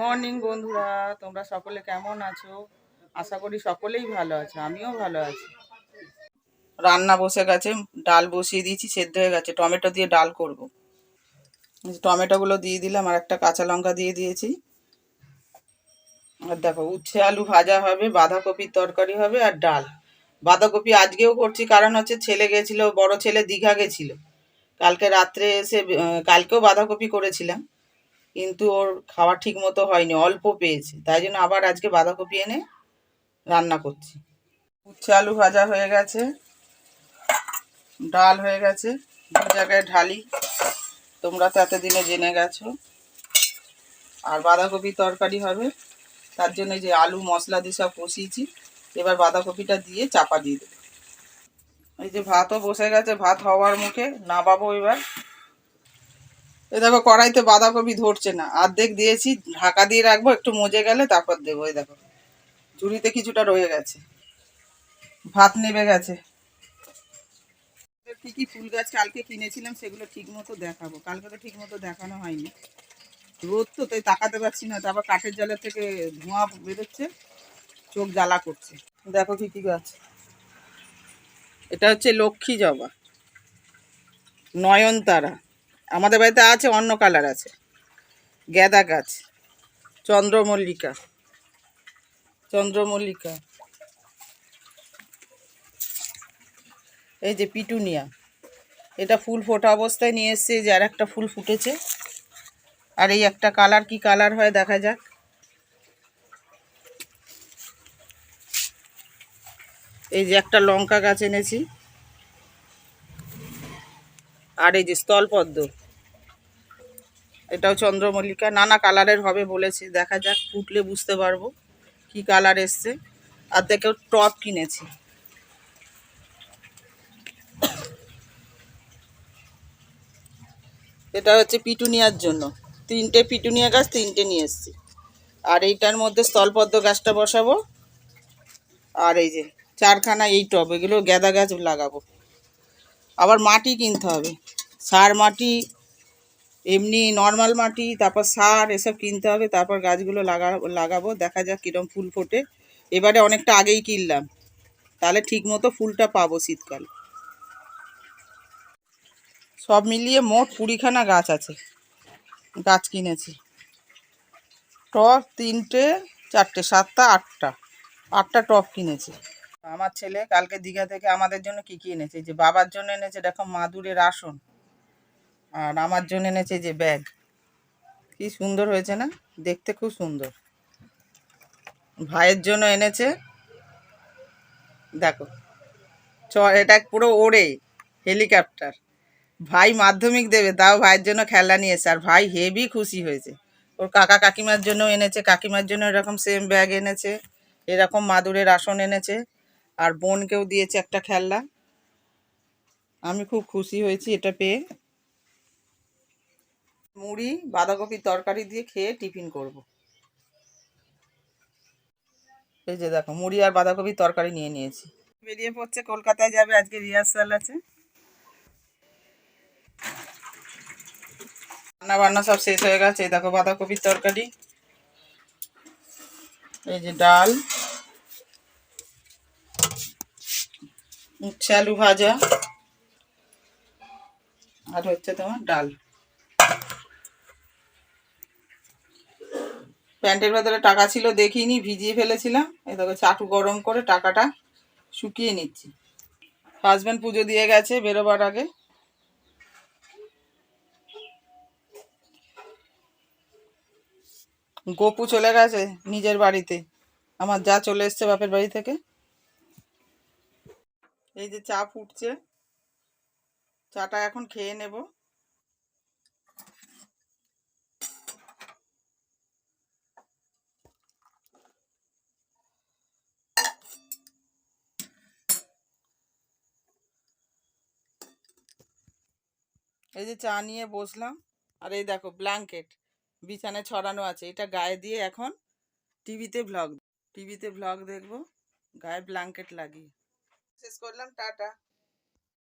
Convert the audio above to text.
Morning বন্ধুরা, তোমরা সকলে কেমন আছো? আশা করি সকলেই ভালো আছো, আমিও ভালো আছি। রান্না বসে গেছে, ডাল বসিয়ে দিয়েছি, সেদ্ধ হয়ে গেছে। টমেটো দিয়ে ডাল করব। টমেটোগুলো দিয়ে দিলাম, আর একটা কাঁচা লঙ্কা দিয়ে দিয়েছি। আর দেখো, উচ্ছে আলু ভাজা হবে, বাঁধাকপির তরকারি হবে, আর ডাল। বাঁধাকপি আজকেও করছি, কারণ হচ্ছে ছেলে গেছিল, বড় ছেলে দীঘা গেছিল কালকে রাত্রে এসে। কালকেও বাঁধাকপি করেছিলাম, কিন্তু ওর খাওয়া ঠিক মতো হয়নি, অল্প পেয়েছে, তাই জন্য আবার আজকে বাঁধাকপি এনে রান্না করছি। উচ্ছে আলু ভাজা হয়ে গেছে, ডাল হয়ে গেছে, দু জায়গায় ঢালি, তোমরা তো এতদিনে জেনে গেছো। আর বাঁধাকপি তরকারি হবে, তার জন্য যে আলু মশলা দিয়ে সব কষিয়েছি, এবার বাঁধাকপিটা দিয়ে চাপা দিয়ে দেবো। এই যে ভাতও বসে গেছে, ভাত হওয়ার মুখে, নামাবো এবার। এই দেখো, কড়াইতে বাঁধাকপি ধরছে না, অর্ধেক দিয়েছি, ঢাকা দিয়ে রাখবো, একটু মজে গেলে তারপর দেবো। এই দেখো, ঝুড়িতে কিছুটা রয়ে গেছে, ভাত নেবে গেছে। কি কি ফুল গাছ কালকে কিনেছিলাম সেগুলো ঠিক মতো দেখাবো, কালকে তো ঠিক মতো দেখানো হয়নি, রোদ তো, তাই তাকাতে পারছি না। তারপর কাঠের জালের থেকে ধোঁয়া বেরোচ্ছে, চোখ জ্বালা করছে। দেখো কি কি গাছ, এটা হচ্ছে লক্ষ্মী জবা, নয়নতারা, আমাদের বাড়িতে আছে, অন্য কালার আছে, গ্যাদা গাছ, চন্দ্রমল্লিকা, চন্দ্রমল্লিকা, এই যে পিটুনিয়া, এটা ফুল ফোটা অবস্থায় নিয়ে এসছে, যে আর একটা ফুল ফুটেছে। আর এই একটা কালার, কি কালার হয় দেখা যাক। এই যে একটা লঙ্কা গাছ এনেছি, আর এই যে স্থলপদ্ম, এটাও চন্দ্রমল্লিকা, নানা কালারের হবে বলেছে, দেখা যাক, ফুটলে বুঝতে পারবো কি কালার এসছে। আর দেখো, টব কিনেছি, এটা হচ্ছে পিটুনিয়ার জন্য, তিনটে পিটুনিয়া গাছ, তিনটে নিয়ে এসছি। আর এইটার মধ্যে স্থলপদ্ম গাছটা বসাবো। আর এই যে চারখানা এই টব, এগুলো গ্যাদা গাছ লাগাবো। আবার মাটি কিনতে হবে, সার মাটি, এমনি নর্মাল মাটি, তারপর সার, এসব কিনতে হবে, তারপর গাছগুলো লাগাবো। দেখা যাক কিরম ফুল ফোটে। এবারে অনেকটা আগেই কিনলাম, তাহলে ঠিক মতো ফুলটা পাবো শীতকাল। সব মিলিয়ে মোট 20খানা গাছ আছে, গাছ কিনেছি। টব তিনটে, চারটে, সাতটা, আটটা টব কিনেছি। আমার ছেলে কালকে দীঘা থেকে আমাদের জন্য কি কি এনেছে, যে বাবার জন্য এনেছে দেখো মাদুরের আসন, আর আমার জন্য এনেছে যে ব্যাগ। কি সুন্দর হয়েছে না, দেখতে খুব সুন্দর। ভাইয়ের জন্য এনেছে, দেখো এটা পুরো ওড়ে, হেলিকপ্টার। ভাই মাধ্যমিক দেবে, তাও ভাইয়ের জন্য খেলনা নিয়ে এসে, আর ভাই হেভি খুশি হয়েছে। ওর কাকা কাকিমার জন্য এনেছে, কাকিমার জন্য এরকম সেম ব্যাগ এনেছে, এরকম মাদুরের আসন এনেছে, আর বোনকেও দিয়েছে একটা খেলনা। আমি খুব খুশি হয়েছি এটা পেয়ে। মুড়ি বাঁধাকপির তরকারি দিয়ে খেয়ে টিফিন করব। এই যে দেখো, মুড়ি আর বাঁধাকপির তরকারি নিয়ে নিয়েছি। বেরিয়ে পড়ছে, কলকাতায় যাবে, আজকে রিহার্সাল আছে। রান্না বান্না সব শেষ হয়ে গেছে। এই দেখো বাঁধাকপির তরকারি, এই যে ডাল, উচ্ছে আলু ভাজা, আর হচ্ছে তোমার ডাল। প্যান্টের ভেতরে টাকা ছিল, দেখিনি, ভিজিয়ে ফেলেছিলাম। এই দেখো চাটু গরম করে টাকাটা শুকিয়ে নিচ্ছি। হাজব্যান্ড পুজো দিয়ে গেছে বেরোবার আগে। গপু চলে গেছে নিজের বাড়িতে, আমার যা চলে এসছে বাপের বাড়ি থেকে। এই যে চা ফুটছে, চাটা এখন খেয়ে নেব। এই যে চা নিয়ে বসলাম, আর এই দেখো ব্ল্যাঙ্কেট বিছানায় ছড়ানো আছে, এটা গায়ে দিয়ে এখন টিভিতে ভ্লগ দেখবো, গায়ে ব্ল্যাঙ্কেট লাগিয়ে। শেষ করলাম, টাটা।